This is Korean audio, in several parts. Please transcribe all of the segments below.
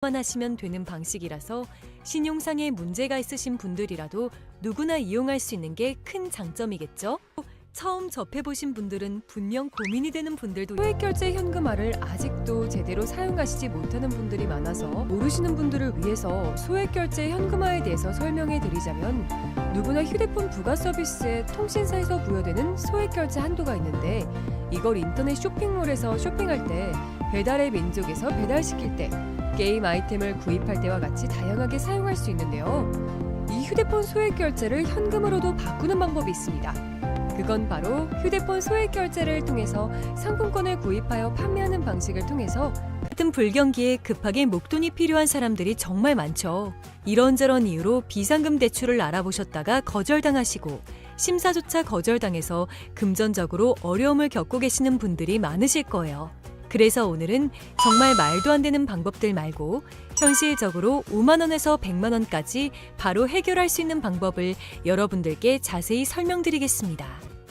하시면 되는 방식이라서 신용상에 문제가 있으신 분들이라도 누구나 이용할 수 있는 게 큰 장점이겠죠? 처음 접해보신 분들은 분명 고민이 되는 분들도 소액결제 현금화를 아직도 제대로 사용하시지 못하는 분들이 많아서 모르시는 분들을 위해서 소액결제 현금화에 대해서 설명해 드리자면 누구나 휴대폰 부가 서비스에 통신사에서 부여되는 소액결제 한도가 있는데 이걸 인터넷 쇼핑몰에서 쇼핑할 때 배달의 민족에서 배달시킬 때 게임 아이템을 구입할 때와 같이 다양하게 사용할 수 있는데요. 이 휴대폰 소액결제를 현금으로도 바꾸는 방법이 있습니다. 그건 바로 휴대폰 소액결제를 통해서 상품권을 구입하여 판매하는 방식을 통해서 같은 불경기에 급하게 목돈이 필요한 사람들이 정말 많죠. 이런저런 이유로 비상금 대출을 알아보셨다가 거절당하시고 심사조차 거절당해서 금전적으로 어려움을 겪고 계시는 분들이 많으실 거예요. 그래서 오늘은 정말 말도 안 되는 방법들 말고 현실적으로 5만 원에서 100만 원까지 바로 해결할 수 있는 방법을 여러분들께 자세히 설명드리겠습니다.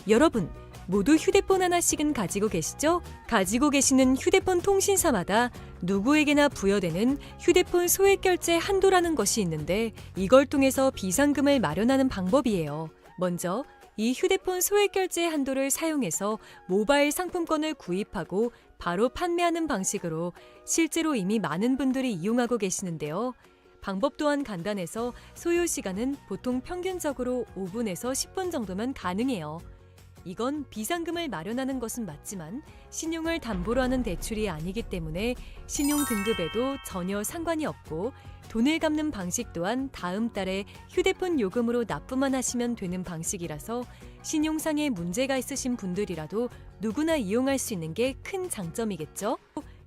여러분, 모두 휴대폰 하나씩은 가지고 계시죠? 가지고 계시는 휴대폰 통신사마다 누구에게나 부여되는 휴대폰 소액결제 한도라는 것이 있는데 이걸 통해서 비상금을 마련하는 방법이에요. 먼저 이 휴대폰 소액결제 한도를 사용해서 모바일 상품권을 구입하고 바로 판매하는 방식으로 실제로 이미 많은 분들이 이용하고 계시는데요. 방법 또한 간단해서 소요 시간은 보통 평균적으로 5분에서 10분 정도면 가능해요. 이건 비상금을 마련하는 것은 맞지만 신용을 담보로 하는 대출이 아니기 때문에 신용 등급에도 전혀 상관이 없고 돈을 갚는 방식 또한 다음 달에 휴대폰 요금으로 납부만 하시면 되는 방식이라서 신용상에 문제가 있으신 분들이라도 누구나 이용할 수 있는 게 큰 장점이겠죠?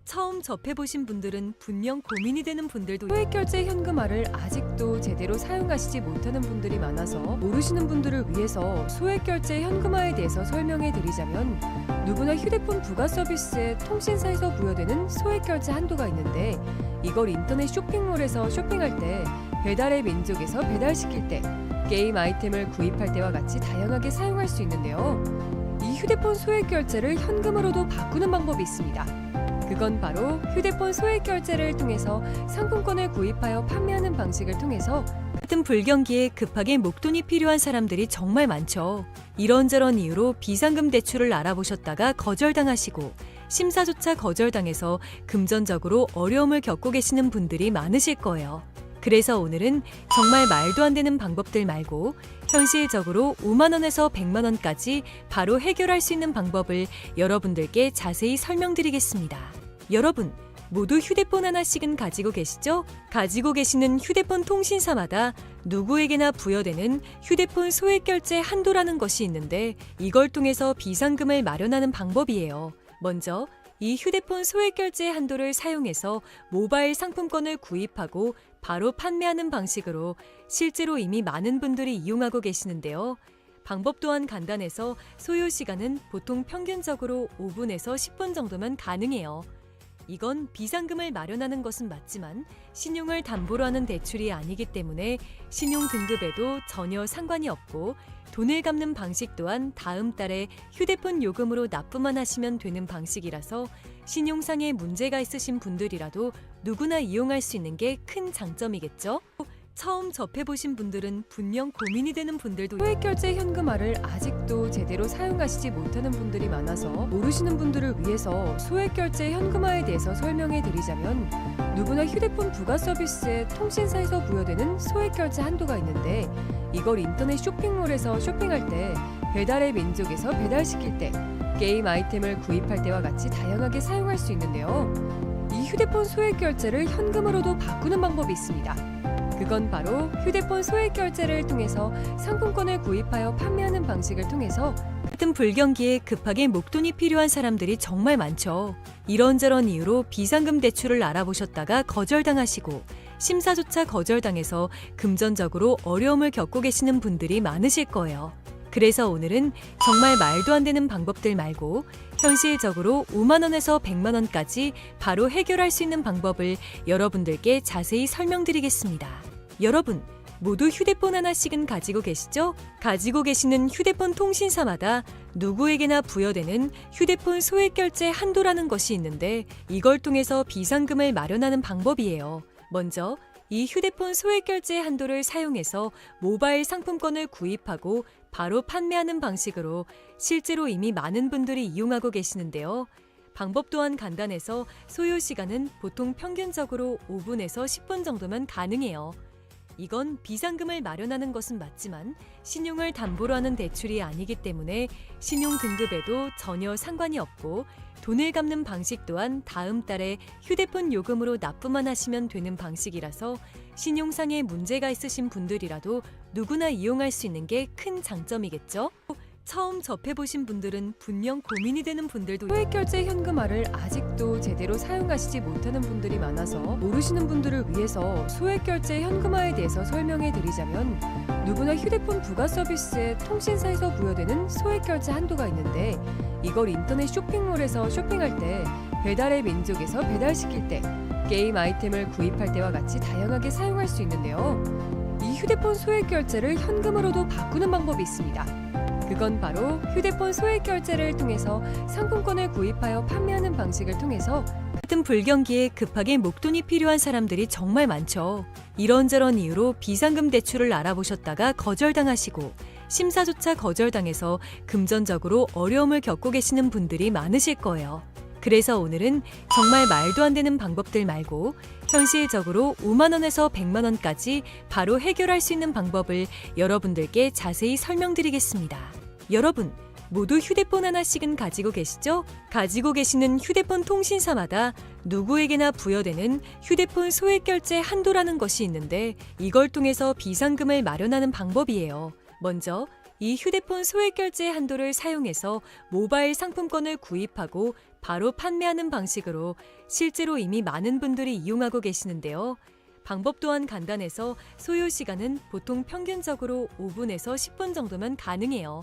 처음 접해보신 분들은 분명 고민이 되는 분들도 소액결제 현금화를 아직도 제대로 사용하시지 못하는 분들이 많아서 모르시는 분들을 위해서 소액결제 현금화에 대해서 설명해 드리자면 누구나 휴대폰 부가 서비스에 통신사에서 부여되는 소액결제 한도가 있는데 이걸 인터넷 쇼핑몰에서 쇼핑할 때 배달의 민족에서 배달시킬 때 게임 아이템을 구입할 때와 같이 다양하게 사용할 수 있는데요. 이 휴대폰 소액결제를 현금으로도 바꾸는 방법이 있습니다. 그건 바로 휴대폰 소액결제를 통해서 상품권을 구입하여 판매하는 방식을 통해서 같은 불경기에 급하게 목돈이 필요한 사람들이 정말 많죠. 이런저런 이유로 비상금 대출을 알아보셨다가 거절당하시고 심사조차 거절당해서 금전적으로 어려움을 겪고 계시는 분들이 많으실 거예요. 그래서 오늘은 정말 말도 안 되는 방법들 말고 현실적으로 5만 원에서 100만 원까지 바로 해결할 수 있는 방법을 여러분들께 자세히 설명드리겠습니다. 여러분, 모두 휴대폰 하나씩은 가지고 계시죠? 가지고 계시는 휴대폰 통신사마다 누구에게나 부여되는 휴대폰 소액결제 한도라는 것이 있는데 이걸 통해서 비상금을 마련하는 방법이에요. 먼저 이 휴대폰 소액결제 한도를 사용해서 모바일 상품권을 구입하고 바로 판매하는 방식으로 실제로 이미 많은 분들이 이용하고 계시는데요. 방법 또한 간단해서 소요 시간은 보통 평균적으로 5분에서 10분 정도면 가능해요. 이건 비상금을 마련하는 것은 맞지만 신용을 담보로 하는 대출이 아니기 때문에 신용 등급에도 전혀 상관이 없고 돈을 갚는 방식 또한 다음 달에 휴대폰 요금으로 납부만 하시면 되는 방식이라서 신용상에 문제가 있으신 분들이라도 누구나 이용할 수 있는 게 큰 장점이겠죠? 처음 접해보신 분들은 분명 고민이 되는 분들도 소액결제 현금화를 아직도 제대로 사용하시지 못하는 분들이 많아서 모르시는 분들을 위해서 소액결제 현금화에 대해서 설명해 드리자면 누구나 휴대폰 부가 서비스에 통신사에서 부여되는 소액결제 한도가 있는데 이걸 인터넷 쇼핑몰에서 쇼핑할 때 배달의 민족에서 배달시킬 때 게임 아이템을 구입할 때와 같이 다양하게 사용할 수 있는데요. 이 휴대폰 소액결제를 현금으로도 바꾸는 방법이 있습니다. 그건 바로 휴대폰 소액결제를 통해서 상품권을 구입하여 판매하는 방식을 통해서 같은 불경기에 급하게 목돈이 필요한 사람들이 정말 많죠. 이런저런 이유로 비상금 대출을 알아보셨다가 거절당하시고 심사조차 거절당해서 금전적으로 어려움을 겪고 계시는 분들이 많으실 거예요. 그래서 오늘은 정말 말도 안 되는 방법들 말고 현실적으로 5만 원에서 100만 원까지 바로 해결할 수 있는 방법을 여러분들께 자세히 설명드리겠습니다. 여러분, 모두 휴대폰 하나씩은 가지고 계시죠? 가지고 계시는 휴대폰 통신사마다 누구에게나 부여되는 휴대폰 소액결제 한도라는 것이 있는데 이걸 통해서 비상금을 마련하는 방법이에요. 먼저 이 휴대폰 소액 결제 한도를 사용해서 모바일 상품권을 구입하고 바로 판매하는 방식으로 실제로 이미 많은 분들이 이용하고 계시는데요. 방법 또한 간단해서 소요 시간은 보통 평균적으로 5분에서 10분 정도면 가능해요. 이건 비상금을 마련하는 것은 맞지만 신용을 담보로 하는 대출이 아니기 때문에 신용 등급에도 전혀 상관이 없고 돈을 갚는 방식 또한 다음 달에 휴대폰 요금으로 납부만 하시면 되는 방식이라서 신용상에 문제가 있으신 분들이라도 누구나 이용할 수 있는 게 큰 장점이겠죠? 처음 접해보신 분들은 분명 고민이 되는 분들도 소액결제 현금화를 아직도 제대로 사용하시지 못하는 분들이 많아서 모르시는 분들을 위해서 소액결제 현금화에 대해서 설명해 드리자면 누구나 휴대폰 부가 서비스에 통신사에서 부여되는 소액결제 한도가 있는데 이걸 인터넷 쇼핑몰에서 쇼핑할 때 배달의 민족에서 배달시킬 때 게임 아이템을 구입할 때와 같이 다양하게 사용할 수 있는데요. 이 휴대폰 소액결제를 현금으로도 바꾸는 방법이 있습니다. 그건 바로 휴대폰 소액 결제를 통해서 상품권을 구입하여 판매하는 방식을 통해서 같은 불경기에 급하게 목돈이 필요한 사람들이 정말 많죠. 이런저런 이유로 비상금 대출을 알아보셨다가 거절당하시고 심사조차 거절당해서 금전적으로 어려움을 겪고 계시는 분들이 많으실 거예요. 그래서 오늘은 정말 말도 안 되는 방법들 말고 현실적으로 5만 원에서 100만 원까지 바로 해결할 수 있는 방법을 여러분들께 자세히 설명드리겠습니다. 여러분, 모두 휴대폰 하나씩은 가지고 계시죠? 가지고 계시는 휴대폰 통신사마다 누구에게나 부여되는 휴대폰 소액결제 한도라는 것이 있는데 이걸 통해서 비상금을 마련하는 방법이에요. 먼저 이 휴대폰 소액결제 한도를 사용해서 모바일 상품권을 구입하고 바로 판매하는 방식으로 실제로 이미 많은 분들이 이용하고 계시는데요. 방법 또한 간단해서 소요 시간은 보통 평균적으로 5분에서 10분 정도면 가능해요.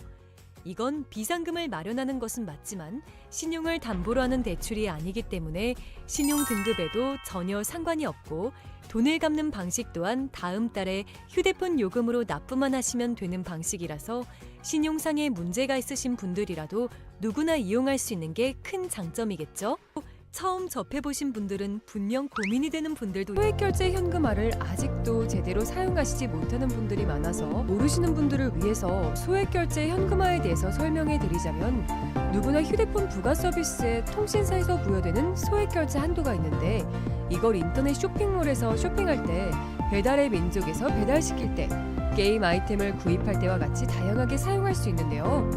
이건 비상금을 마련하는 것은 맞지만 신용을 담보로 하는 대출이 아니기 때문에 신용 등급에도 전혀 상관이 없고 돈을 갚는 방식 또한 다음 달에 휴대폰 요금으로 납부만 하시면 되는 방식이라서 신용상에 문제가 있으신 분들이라도 누구나 이용할 수 있는 게 큰 장점이겠죠? 처음 접해보신 분들은 분명 고민이 되는 분들도 소액결제 현금화를 아직도 제대로 사용하시지 못하는 분들이 많아서 모르시는 분들을 위해서 소액결제 현금화에 대해서 설명해 드리자면 누구나 휴대폰 부가 서비스에 통신사에서 부여되는 소액결제 한도가 있는데 이걸 인터넷 쇼핑몰에서 쇼핑할 때 배달의 민족에서 배달시킬 때 게임 아이템을 구입할 때와 같이 다양하게 사용할 수 있는데요.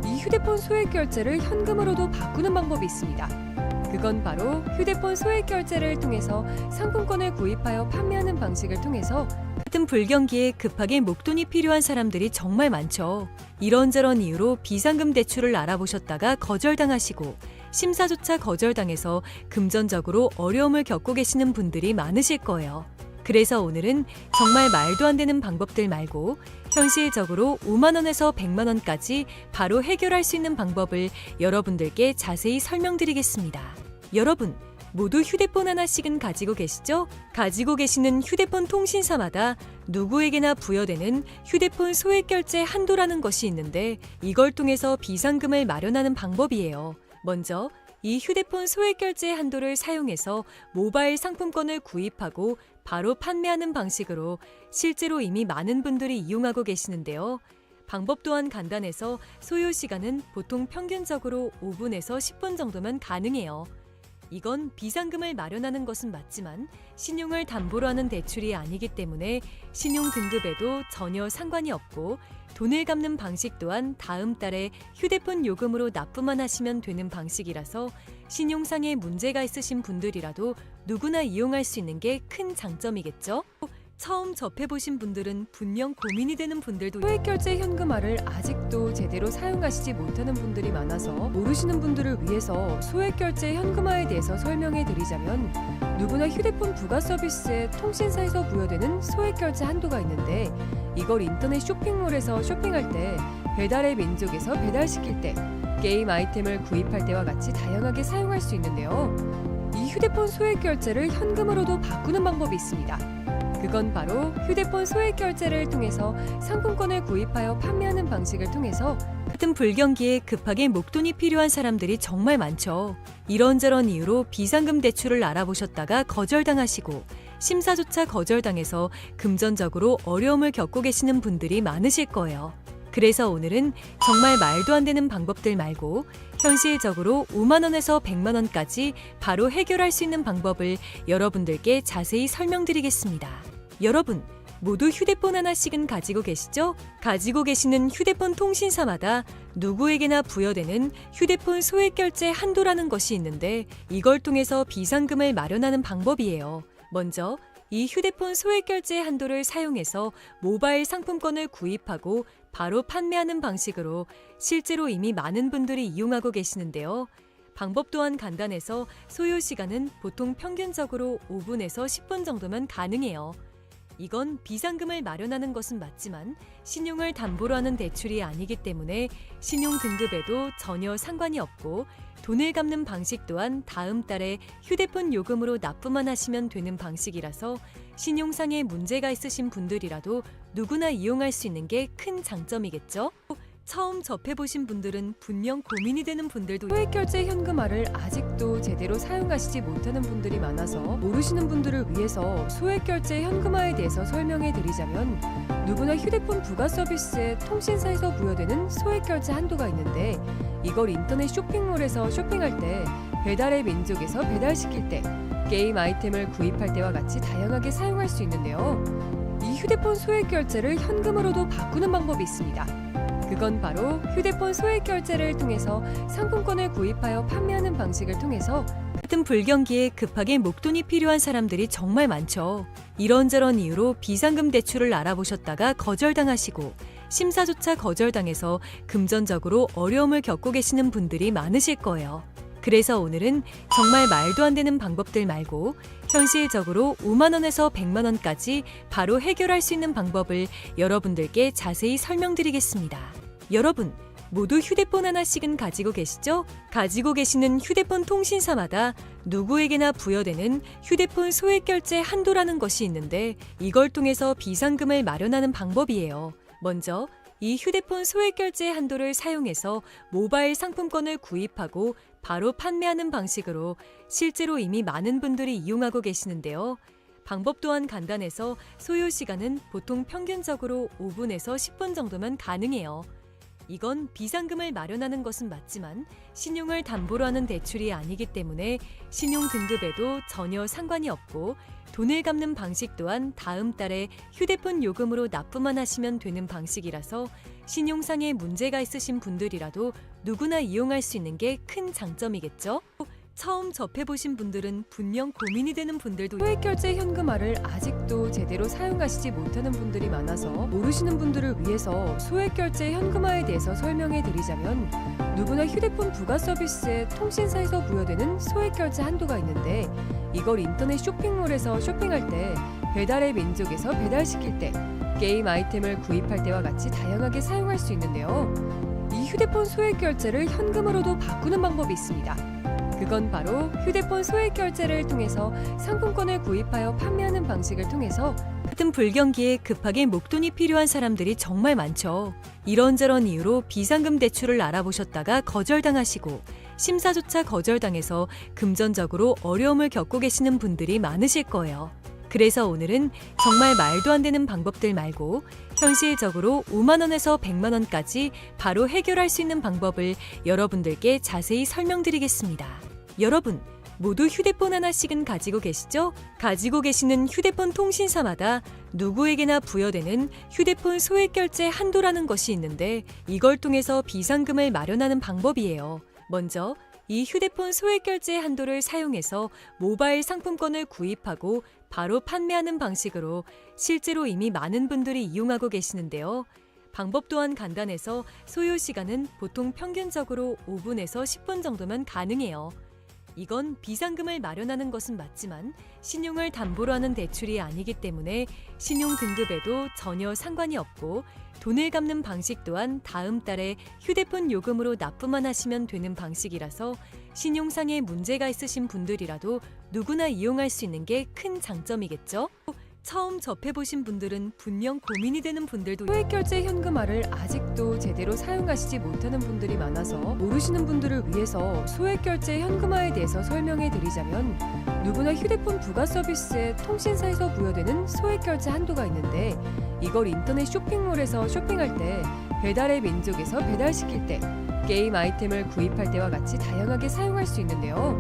이 휴대폰 소액결제를 현금으로도 바꾸는 방법이 있습니다. 그건 바로 휴대폰 소액 결제를 통해서 상품권을 구입하여 판매하는 방식을 통해서 같은 불경기에 급하게 목돈이 필요한 사람들이 정말 많죠. 이런저런 이유로 비상금 대출을 알아보셨다가 거절당하시고 심사조차 거절당해서 금전적으로 어려움을 겪고 계시는 분들이 많으실 거예요. 그래서 오늘은 정말 말도 안 되는 방법들 말고 현실적으로 5만 원에서 100만 원까지 바로 해결할 수 있는 방법을 여러분들께 자세히 설명드리겠습니다. 여러분, 모두 휴대폰 하나씩은 가지고 계시죠? 가지고 계시는 휴대폰 통신사마다 누구에게나 부여되는 휴대폰 소액결제 한도라는 것이 있는데 이걸 통해서 비상금을 마련하는 방법이에요. 먼저 이 휴대폰 소액결제 한도를 사용해서 모바일 상품권을 구입하고 바로 판매하는 방식으로 실제로 이미 많은 분들이 이용하고 계시는데요. 방법 또한 간단해서 소요 시간은 보통 평균적으로 5분에서 10분 정도면 가능해요. 이건 비상금을 마련하는 것은 맞지만 신용을 담보로 하는 대출이 아니기 때문에 신용 등급에도 전혀 상관이 없고 돈을 갚는 방식 또한 다음 달에 휴대폰 요금으로 납부만 하시면 되는 방식이라서 신용상에 문제가 있으신 분들이라도 누구나 이용할 수 있는 게 큰 장점이겠죠? 처음 접해보신 분들은 분명 고민이 되는 분들도 소액결제 현금화를 아직도 제대로 사용하시지 못하는 분들이 많아서 모르시는 분들을 위해서 소액결제 현금화에 대해서 설명해 드리자면 누구나 휴대폰 부가 서비스에 통신사에서 부여되는 소액결제 한도가 있는데 이걸 인터넷 쇼핑몰에서 쇼핑할 때 배달의 민족에서 배달시킬 때 게임 아이템을 구입할 때와 같이 다양하게 사용할 수 있는데요. 이 휴대폰 소액결제를 현금으로도 바꾸는 방법이 있습니다. 그건 바로 휴대폰 소액 결제를 통해서 상품권을 구입하여 판매하는 방식을 통해서 같은 불경기에 급하게 목돈이 필요한 사람들이 정말 많죠. 이런저런 이유로 비상금 대출을 알아보셨다가 거절당하시고 심사조차 거절당해서 금전적으로 어려움을 겪고 계시는 분들이 많으실 거예요. 그래서 오늘은 정말 말도 안 되는 방법들 말고 현실적으로 5만 원에서 100만 원까지 바로 해결할 수 있는 방법을 여러분들께 자세히 설명드리겠습니다. 여러분, 모두 휴대폰 하나씩은 가지고 계시죠? 가지고 계시는 휴대폰 통신사마다 누구에게나 부여되는 휴대폰 소액결제 한도라는 것이 있는데 이걸 통해서 비상금을 마련하는 방법이에요. 먼저 이 휴대폰 소액결제 한도를 사용해서 모바일 상품권을 구입하고 바로 판매하는 방식으로 실제로 이미 많은 분들이 이용하고 계시는데요. 방법 또한 간단해서 소요 시간은 보통 평균적으로 5분에서 10분 정도면 가능해요. 이건 비상금을 마련하는 것은 맞지만 신용을 담보로 하는 대출이 아니기 때문에 신용 등급에도 전혀 상관이 없고 돈을 갚는 방식 또한 다음 달에 휴대폰 요금으로 납부만 하시면 되는 방식이라서 신용상에 문제가 있으신 분들이라도 누구나 이용할 수 있는 게 큰 장점이겠죠? 처음 접해보신 분들은 분명 고민이 되는 분들도 소액결제 현금화를 아직도 제대로 사용하시지 못하는 분들이 많아서 모르시는 분들을 위해서 소액결제 현금화에 대해서 설명해 드리자면 누구나 휴대폰 부가 서비스에 통신사에서 부여되는 소액결제 한도가 있는데 이걸 인터넷 쇼핑몰에서 쇼핑할 때 배달의 민족에서 배달시킬 때 게임 아이템을 구입할 때와 같이 다양하게 사용할 수 있는데요. 이 휴대폰 소액결제를 현금으로도 바꾸는 방법이 있습니다. 그건 바로 휴대폰 소액결제를 통해서 상품권을 구입하여 판매하는 방식을 통해서 같은 불경기에 급하게 목돈이 필요한 사람들이 정말 많죠. 이런저런 이유로 비상금 대출을 알아보셨다가 거절당하시고 심사조차 거절당해서 금전적으로 어려움을 겪고 계시는 분들이 많으실 거예요. 그래서 오늘은 정말 말도 안 되는 방법들 말고 현실적으로 5만 원에서 100만 원까지 바로 해결할 수 있는 방법을 여러분들께 자세히 설명드리겠습니다. 여러분, 모두 휴대폰 하나씩은 가지고 계시죠? 가지고 계시는 휴대폰 통신사마다 누구에게나 부여되는 휴대폰 소액결제 한도라는 것이 있는데 이걸 통해서 비상금을 마련하는 방법이에요. 먼저 이 휴대폰 소액결제 한도를 사용해서 모바일 상품권을 구입하고 바로 판매하는 방식으로 실제로 이미 많은 분들이 이용하고 계시는데요. 방법 또한 간단해서 소요 시간은 보통 평균적으로 5분에서 10분 정도면 가능해요. 이건 비상금을 마련하는 것은 맞지만 신용을 담보로 하는 대출이 아니기 때문에 신용 등급에도 전혀 상관이 없고 돈을 갚는 방식 또한 다음 달에 휴대폰 요금으로 납부만 하시면 되는 방식이라서 신용상에 문제가 있으신 분들이라도 누구나 이용할 수 있는 게 큰 장점이겠죠? 처음 접해보신 분들은 분명 고민이 되는 분들도 소액결제 현금화를 아직도 제대로 사용하시지 못하는 분들이 많아서 모르시는 분들을 위해서 소액결제 현금화에 대해서 설명해 드리자면 누구나 휴대폰 부가 서비스에 통신사에서 부여되는 소액결제 한도가 있는데 이걸 인터넷 쇼핑몰에서 쇼핑할 때 배달의 민족에서 배달시킬 때 게임 아이템을 구입할 때와 같이 다양하게 사용할 수 있는데요. 이 휴대폰 소액결제를 현금으로도 바꾸는 방법이 있습니다. 그건 바로 휴대폰 소액결제를 통해서 상품권을 구입하여 판매하는 방식을 통해서 같은 불경기에 급하게 목돈이 필요한 사람들이 정말 많죠. 이런저런 이유로 비상금 대출을 알아보셨다가 거절당하시고 심사조차 거절당해서 금전적으로 어려움을 겪고 계시는 분들이 많으실 거예요. 그래서 오늘은 정말 말도 안 되는 방법들 말고 현실적으로 5만 원에서 100만 원까지 바로 해결할 수 있는 방법을 여러분들께 자세히 설명드리겠습니다. 여러분, 모두 휴대폰 하나씩은 가지고 계시죠? 가지고 계시는 휴대폰 통신사마다 누구에게나 부여되는 휴대폰 소액결제 한도라는 것이 있는데 이걸 통해서 비상금을 마련하는 방법이에요. 먼저 이 휴대폰 소액결제 한도를 사용해서 모바일 상품권을 구입하고 바로 판매하는 방식으로 실제로 이미 많은 분들이 이용하고 계시는데요. 방법 또한 간단해서 소요 시간은 보통 평균적으로 5분에서 10분 정도면 가능해요. 이건 비상금을 마련하는 것은 맞지만 신용을 담보로 하는 대출이 아니기 때문에 신용 등급에도 전혀 상관이 없고 돈을 갚는 방식 또한 다음 달에 휴대폰 요금으로 납부만 하시면 되는 방식이라서 신용상에 문제가 있으신 분들이라도 누구나 이용할 수 있는 게 큰 장점이겠죠? 처음 접해보신 분들은 분명 고민이 되는 분들도 소액결제 현금화를 아직도 제대로 사용하시지 못하는 분들이 많아서 모르시는 분들을 위해서 소액결제 현금화에 대해서 설명해 드리자면 누구나 휴대폰 부가 서비스에 통신사에서 부여되는 소액결제 한도가 있는데 이걸 인터넷 쇼핑몰에서 쇼핑할 때 배달의 민족에서 배달시킬 때 게임 아이템을 구입할 때와 같이 다양하게 사용할 수 있는데요.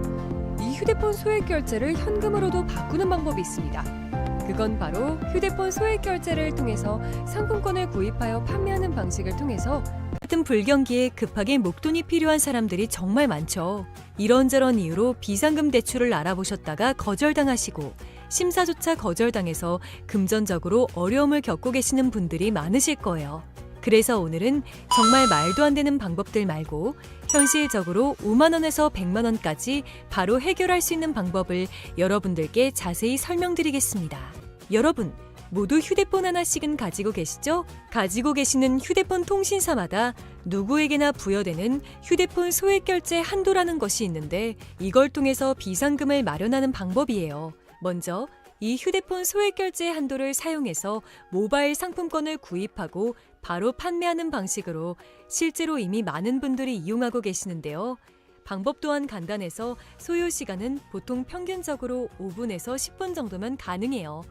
이 휴대폰 소액결제를 현금으로도 바꾸는 방법이 있습니다. 그건 바로 휴대폰 소액결제를 통해서 상품권을 구입하여 판매하는 방식을 통해서 같은 불경기에 급하게 목돈이 필요한 사람들이 정말 많죠. 이런저런 이유로 비상금 대출을 알아보셨다가 거절당하시고 심사조차 거절당해서 금전적으로 어려움을 겪고 계시는 분들이 많으실 거예요. 그래서 오늘은 정말 말도 안 되는 방법들 말고 현실적으로 5만 원에서 100만 원까지 바로 해결할 수 있는 방법을 여러분들께 자세히 설명드리겠습니다. 여러분, 모두 휴대폰 하나씩은 가지고 계시죠? 가지고 계시는 휴대폰 통신사마다 누구에게나 부여되는 휴대폰 소액결제 한도라는 것이 있는데 이걸 통해서 비상금을 마련하는 방법이에요. 먼저 이 휴대폰 소액결제 한도를 사용해서 모바일 상품권을 구입하고 바로 판매하는 방식으로 실제로 이미 많은 분들이 이용하고 계시는데요. 방법 또한 간단해서 소요 시간은 보통 평균적으로 5분에서 10분 정도면 가능해요.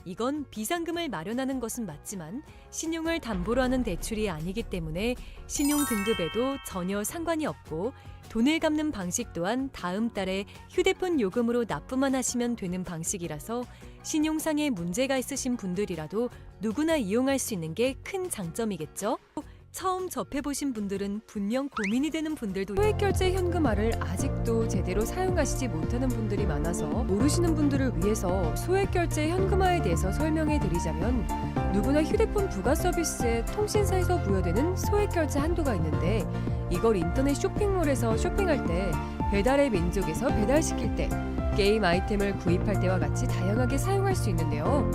이건 비상금을 마련하는 것은 맞지만 신용을 담보로 하는 대출이 아니기 때문에 신용 등급에도 전혀 상관이 없고 돈을 갚는 방식 또한 다음 달에 휴대폰 요금으로 납부만 하시면 되는 방식이라서 신용상에 문제가 있으신 분들이라도 누구나 이용할 수 있는 게 큰 장점이겠죠? 처음 접해보신 분들은 분명 고민이 되는 분들도 소액결제 현금화를 아직도 제대로 사용하시지 못하는 분들이 많아서 모르시는 분들을 위해서 소액결제 현금화에 대해서 설명해 드리자면 누구나 휴대폰 부가 서비스에 통신사에서 부여되는 소액결제 한도가 있는데 이걸 인터넷 쇼핑몰에서 쇼핑할 때 배달의 민족에서 배달시킬 때 게임 아이템을 구입할 때와 같이 다양하게 사용할 수 있는데요.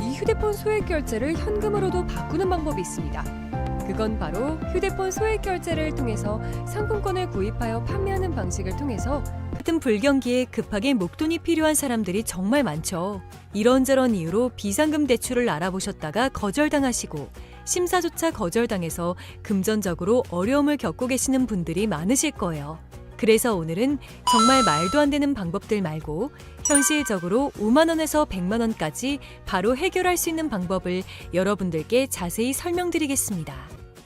이 휴대폰 소액결제를 현금으로도 바꾸는 방법이 있습니다. 그건 바로 휴대폰 소액결제를 통해서 상품권을 구입하여 판매하는 방식을 통해서 같은 불경기에 급하게 목돈이 필요한 사람들이 정말 많죠. 이런저런 이유로 비상금 대출을 알아보셨다가 거절당하시고 심사조차 거절당해서 금전적으로 어려움을 겪고 계시는 분들이 많으실 거예요. 그래서 오늘은 정말 말도 안 되는 방법들 말고 현실적으로 5만 원에서 100만 원까지 바로 해결할 수 있는 방법을 여러분들께 자세히 설명드리겠습니다.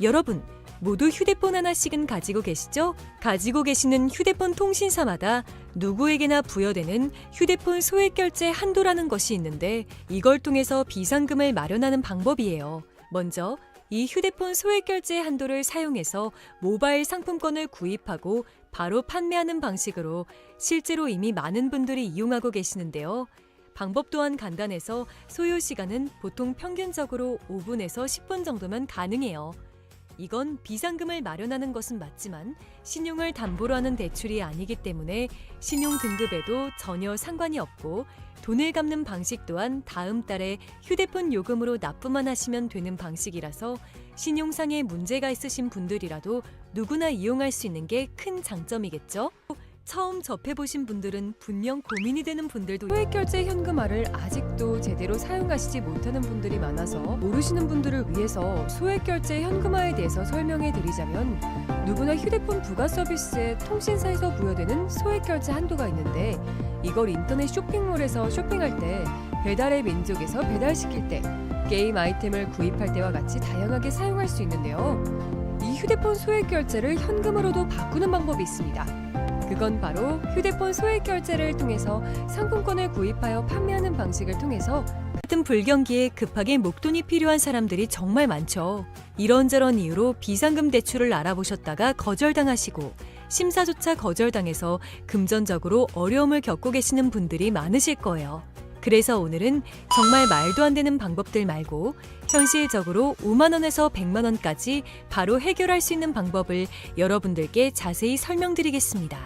여러분, 모두 휴대폰 하나씩은 가지고 계시죠? 가지고 계시는 휴대폰 통신사마다 누구에게나 부여되는 휴대폰 소액결제 한도라는 것이 있는데 이걸 통해서 비상금을 마련하는 방법이에요. 먼저 이 휴대폰 소액결제 한도를 사용해서 모바일 상품권을 구입하고 바로 판매하는 방식으로 실제로 이미 많은 분들이 이용하고 계시는데요. 방법 또한 간단해서 소요 시간은 보통 평균적으로 5분에서 10분 정도면 가능해요. 이건 비상금을 마련하는 것은 맞지만 신용을 담보로 하는 대출이 아니기 때문에 신용 등급에도 전혀 상관이 없고 돈을 갚는 방식 또한 다음 달에 휴대폰 요금으로 납부만 하시면 되는 방식이라서 신용상에 문제가 있으신 분들이라도 누구나 이용할 수 있는 게 큰 장점이겠죠? 처음 접해보신 분들은 분명 고민이 되는 분들도 소액결제 현금화를 아직도 제대로 사용하시지 못하는 분들이 많아서 모르시는 분들을 위해서 소액결제 현금화에 대해서 설명해 드리자면 누구나 휴대폰 부가 서비스에 통신사에서 부여되는 소액결제 한도가 있는데 이걸 인터넷 쇼핑몰에서 쇼핑할 때 배달의 민족에서 배달시킬 때 게임 아이템을 구입할 때와 같이 다양하게 사용할 수 있는데요. 이 휴대폰 소액결제를 현금으로도 바꾸는 방법이 있습니다. 그건 바로 휴대폰 소액결제를 통해서 상품권을 구입하여 판매하는 방식을 통해서 같은 불경기에 급하게 목돈이 필요한 사람들이 정말 많죠. 이런저런 이유로 비상금 대출을 알아보셨다가 거절당하시고 심사조차 거절당해서 금전적으로 어려움을 겪고 계시는 분들이 많으실 거예요. 그래서 오늘은 정말 말도 안 되는 방법들 말고 현실적으로 5만 원에서 100만 원까지 바로 해결할 수 있는 방법을 여러분들께 자세히 설명드리겠습니다.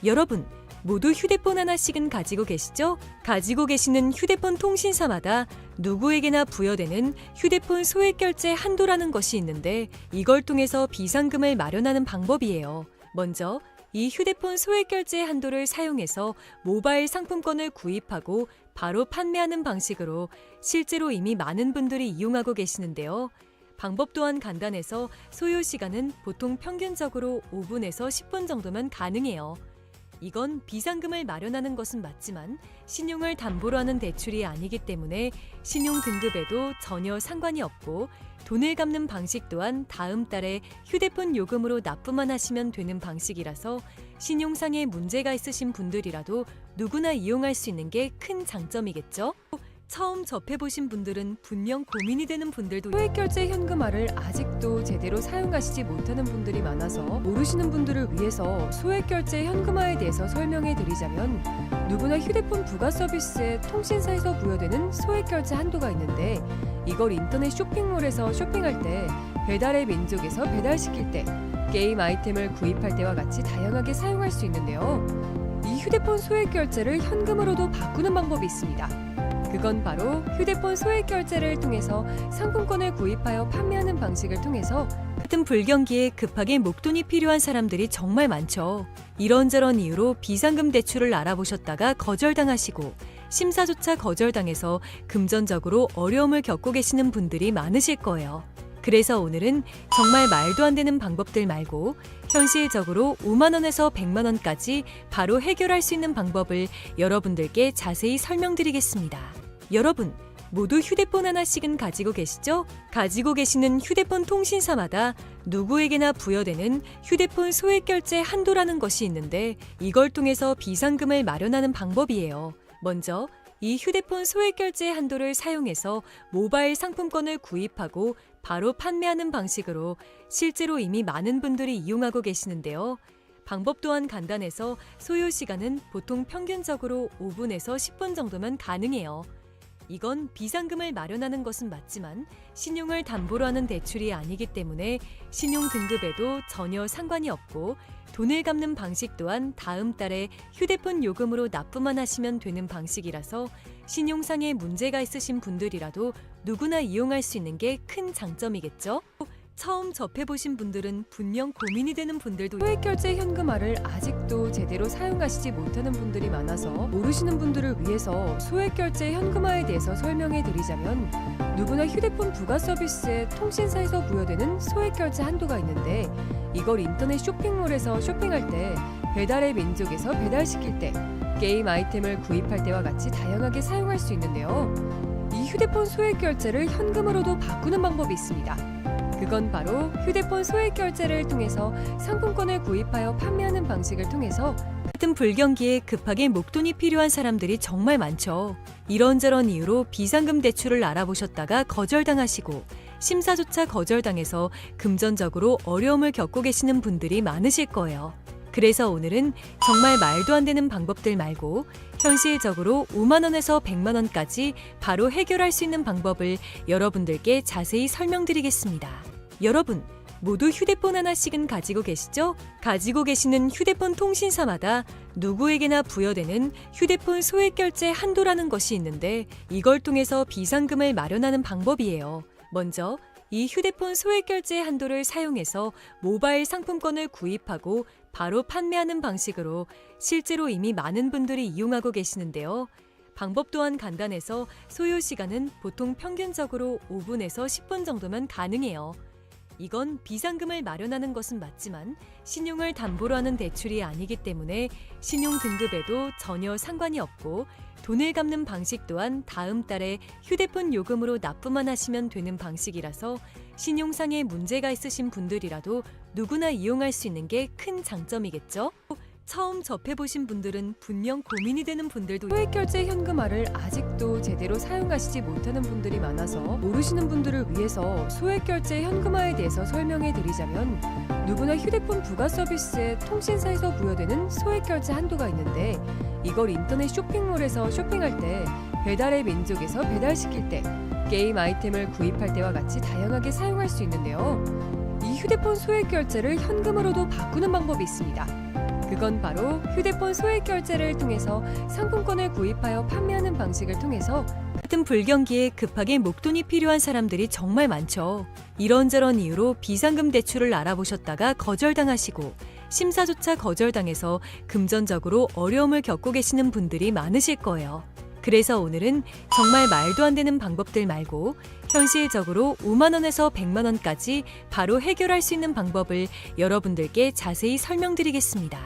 여러분, 모두 휴대폰 하나씩은 가지고 계시죠? 가지고 계시는 휴대폰 통신사마다 누구에게나 부여되는 휴대폰 소액결제 한도라는 것이 있는데 이걸 통해서 비상금을 마련하는 방법이에요. 먼저 이 휴대폰 소액결제 한도를 사용해서 모바일 상품권을 구입하고 바로 판매하는 방식으로 실제로 이미 많은 분들이 이용하고 계시는데요. 방법 또한 간단해서 소요 시간은 보통 평균적으로 5분에서 10분 정도면 가능해요. 이건 비상금을 마련하는 것은 맞지만 신용을 담보로 하는 대출이 아니기 때문에 신용 등급에도 전혀 상관이 없고 돈을 갚는 방식 또한 다음 달에 휴대폰 요금으로 납부만 하시면 되는 방식이라서 신용상에 문제가 있으신 분들이라도 누구나 이용할 수 있는 게 큰 장점이겠죠? 처음 접해보신 분들은 분명 고민이 되는 분들도 소액결제 현금화를 아직도 제대로 사용하시지 못하는 분들이 많아서 모르시는 분들을 위해서 소액결제 현금화에 대해서 설명해 드리자면 누구나 휴대폰 부가 서비스에 통신사에서 부여되는 소액결제 한도가 있는데 이걸 인터넷 쇼핑몰에서 쇼핑할 때 배달의 민족에서 배달시킬 때 게임 아이템을 구입할 때와 같이 다양하게 사용할 수 있는데요. 이 휴대폰 소액결제를 현금으로도 바꾸는 방법이 있습니다. 그건 바로 휴대폰 소액결제를 통해서 상품권을 구입하여 판매하는 방식을 통해서 같은 불경기에 급하게 목돈이 필요한 사람들이 정말 많죠. 이런저런 이유로 비상금 대출을 알아보셨다가 거절당하시고 심사조차 거절당해서 금전적으로 어려움을 겪고 계시는 분들이 많으실 거예요. 그래서 오늘은 정말 말도 안 되는 방법들 말고 현실적으로 5만 원에서 100만 원까지 바로 해결할 수 있는 방법을 여러분들께 자세히 설명드리겠습니다. 여러분, 모두 휴대폰 하나씩은 가지고 계시죠? 가지고 계시는 휴대폰 통신사마다 누구에게나 부여되는 휴대폰 소액결제 한도라는 것이 있는데 이걸 통해서 비상금을 마련하는 방법이에요. 먼저 이 휴대폰 소액결제 한도를 사용해서 모바일 상품권을 구입하고 바로 판매하는 방식으로 실제로 이미 많은 분들이 이용하고 계시는데요. 방법 또한 간단해서 소요 시간은 보통 평균적으로 5분에서 10분 정도면 가능해요. 이건 비상금을 마련하는 것은 맞지만 신용을 담보로 하는 대출이 아니기 때문에 신용 등급에도 전혀 상관이 없고 돈을 갚는 방식 또한 다음 달에 휴대폰 요금으로 납부만 하시면 되는 방식이라서 신용상에 문제가 있으신 분들이라도 누구나 이용할 수 있는 게 큰 장점이겠죠? 처음 접해보신 분들은 분명 고민이 되는 분들도 소액결제 현금화를 아직도 제대로 사용하시지 못하는 분들이 많아서 모르시는 분들을 위해서 소액결제 현금화에 대해서 설명해 드리자면 누구나 휴대폰 부가 서비스에 통신사에서 부여되는 소액결제 한도가 있는데 이걸 인터넷 쇼핑몰에서 쇼핑할 때 배달의 민족에서 배달시킬 때 게임 아이템을 구입할 때와 같이 다양하게 사용할 수 있는데요. 이 휴대폰 소액결제를 현금으로도 바꾸는 방법이 있습니다. 그건 바로 휴대폰 소액결제를 통해서 상품권을 구입하여 판매하는 방식을 통해서 같은 불경기에 급하게 목돈이 필요한 사람들이 정말 많죠. 이런저런 이유로 비상금 대출을 알아보셨다가 거절당하시고 심사조차 거절당해서 금전적으로 어려움을 겪고 계시는 분들이 많으실 거예요. 그래서 오늘은 정말 말도 안 되는 방법들 말고 현실적으로 5만 원에서 100만 원까지 바로 해결할 수 있는 방법을 여러분들께 자세히 설명드리겠습니다. 여러분, 모두 휴대폰 하나씩은 가지고 계시죠? 가지고 계시는 휴대폰 통신사마다 누구에게나 부여되는 휴대폰 소액결제 한도라는 것이 있는데 이걸 통해서 비상금을 마련하는 방법이에요. 먼저 이 휴대폰 소액결제 한도를 사용해서 모바일 상품권을 구입하고 바로 판매하는 방식으로 실제로 이미 많은 분들이 이용하고 계시는데요. 방법 또한 간단해서 소요 시간은 보통 평균적으로 5분에서 10분 정도면 가능해요. 이건 비상금을 마련하는 것은 맞지만 신용을 담보로 하는 대출이 아니기 때문에 신용 등급에도 전혀 상관이 없고 돈을 갚는 방식 또한 다음 달에 휴대폰 요금으로 납부만 하시면 되는 방식이라서 신용상에 문제가 있으신 분들이라도 누구나 이용할 수 있는 게 큰 장점이겠죠? 처음 접해보신 분들은 분명 고민이 되는 분들도 소액결제 현금화를 아직도 제대로 사용하시지 못하는 분들이 많아서 모르시는 분들을 위해서 소액결제 현금화에 대해서 설명해 드리자면 누구나 휴대폰 부가 서비스에 통신사에서 부여되는 소액결제 한도가 있는데 이걸 인터넷 쇼핑몰에서 쇼핑할 때 배달의 민족에서 배달시킬 때 게임 아이템을 구입할 때와 같이 다양하게 사용할 수 있는데요. 이 휴대폰 소액결제를 현금으로도 바꾸는 방법이 있습니다. 그건 바로 휴대폰 소액결제를 통해서 상품권을 구입하여 판매하는 방식을 통해서 같은 불경기에 급하게 목돈이 필요한 사람들이 정말 많죠. 이런저런 이유로 비상금 대출을 알아보셨다가 거절당하시고 심사조차 거절당해서 금전적으로 어려움을 겪고 계시는 분들이 많으실 거예요. 그래서 오늘은 정말 말도 안 되는 방법들 말고 현실적으로 5만 원에서 100만 원까지 바로 해결할 수 있는 방법을 여러분들께 자세히 설명드리겠습니다.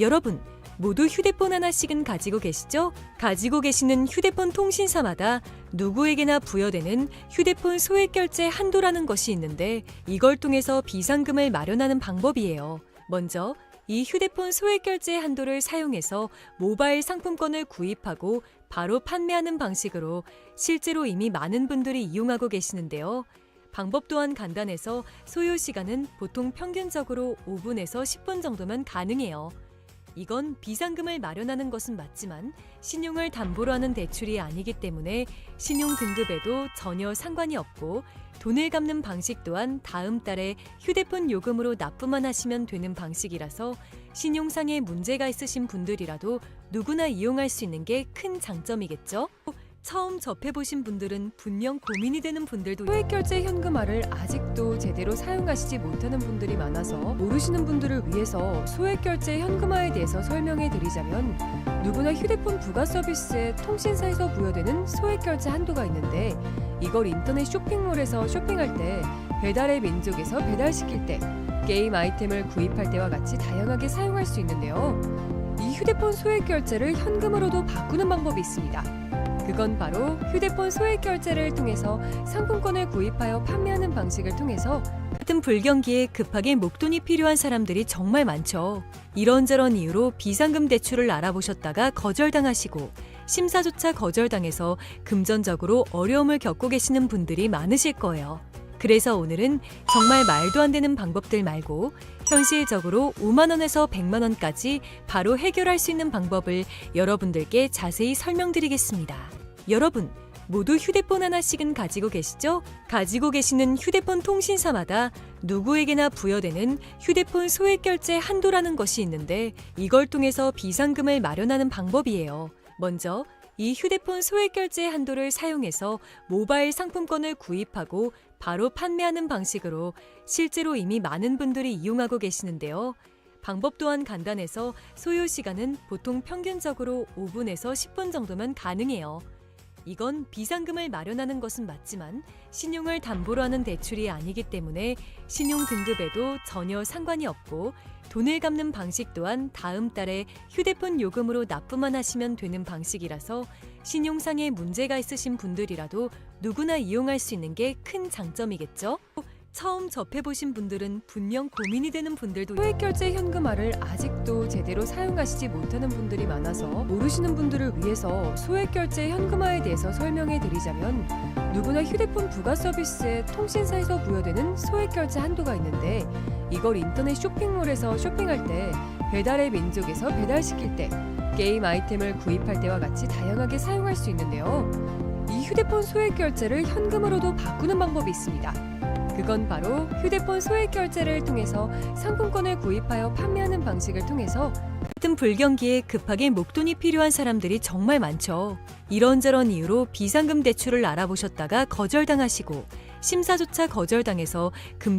여러분, 모두 휴대폰 하나씩은 가지고 계시죠? 가지고 계시는 휴대폰 통신사마다 누구에게나 부여되는 휴대폰 소액결제 한도라는 것이 있는데 이걸 통해서 비상금을 마련하는 방법이에요. 먼저 이 휴대폰 소액결제 한도를 사용해서 모바일 상품권을 구입하고 바로 판매하는 방식으로 실제로 이미 많은 분들이 이용하고 계시는데요. 방법 또한 간단해서 소요 시간은 보통 평균적으로 5분에서 10분 정도면 가능해요. 이건 비상금을 마련하는 것은 맞지만 신용을 담보로 하는 대출이 아니기 때문에 신용 등급에도 전혀 상관이 없고 돈을 갚는 방식 또한 다음 달에 휴대폰 요금으로 납부만 하시면 되는 방식이라서 신용상에 문제가 있으신 분들이라도 누구나 이용할 수 있는 게 큰 장점이겠죠? 처음 접해보신 분들은 분명 고민이 되는 분들도 소액결제 현금화를 아직도 제대로 사용하시지 못하는 분들이 많아서 모르시는 분들을 위해서 소액결제 현금화에 대해서 설명해 드리자면 누구나 휴대폰 부가 서비스에 통신사에서 부여되는 소액결제 한도가 있는데 이걸 인터넷 쇼핑몰에서 쇼핑할 때 배달의 민족에서 배달시킬 때 게임 아이템을 구입할 때와 같이 다양하게 사용할 수 있는데요. 이 휴대폰 소액결제를 현금으로도 바꾸는 방법이 있습니다. 그건 바로 휴대폰 소액결제를 통해서 상품권을 구입하여 판매하는 방식을 통해서 같은 불경기에 급하게 목돈이 필요한 사람들이 정말 많죠. 이런저런 이유로 비상금 대출을 알아보셨다가 거절당하시고 심사조차 거절당해서 금전적으로 어려움을 겪고 계시는 분들이 많으실 거예요. 그래서 오늘은 정말 말도 안 되는 방법들 말고 현실적으로 5만 원에서 100만 원까지 바로 해결할 수 있는 방법을 여러분들께 자세히 설명드리겠습니다. 여러분, 모두 휴대폰 하나씩은 가지고 계시죠? 가지고 계시는 휴대폰 통신사마다 누구에게나 부여되는 휴대폰 소액결제 한도라는 것이 있는데 이걸 통해서 비상금을 마련하는 방법이에요. 먼저 이 휴대폰 소액결제 한도를 사용해서 모바일 상품권을 구입하고 바로 판매하는 방식으로 실제로 이미 많은 분들이 이용하고 계시는데요. 방법 또한 간단해서 소요 시간은 보통 평균적으로 5분에서 10분 정도면 가능해요. 이건 비상금을 마련하는 것은 맞지만 신용을 담보로 하는 대출이 아니기 때문에 신용 등급에도 전혀 상관이 없고 돈을 갚는 방식 또한 다음 달에 휴대폰 요금으로 납부만 하시면 되는 방식이라서 신용상에 문제가 있으신 분들이라도 누구나 이용할 수 있는 게 큰 장점이겠죠? 처음 접해보신 분들은 분명 고민이 되는 분들도 소액결제 현금화를 아직도 제대로 사용하시지 못하는 분들이 많아서 모르시는 분들을 위해서 소액결제 현금화에 대해서 설명해 드리자면 누구나 휴대폰 부가 서비스에 통신사에서 부여되는 소액결제 한도가 있는데 이걸 인터넷 쇼핑몰에서 쇼핑할 때 배달의 민족에서 배달시킬 때 게임 아이템을 구입할 때와 같이 다양하게 사용할 수 있는데요. 이 휴대폰 소액결제를 현금으로도 바꾸는 방법이 있습니다. 그건 바로 휴대폰 소액결제를 통해서 상품권을 구입하여 판매하는 방식을 통해서 같은 불경기에 급하게 목돈이 필요한 사람들이 정말 많죠. 이런저런 이유로 비상금 대출을 알아보셨다가 거절당하시고 심사조차 거절당해서 금전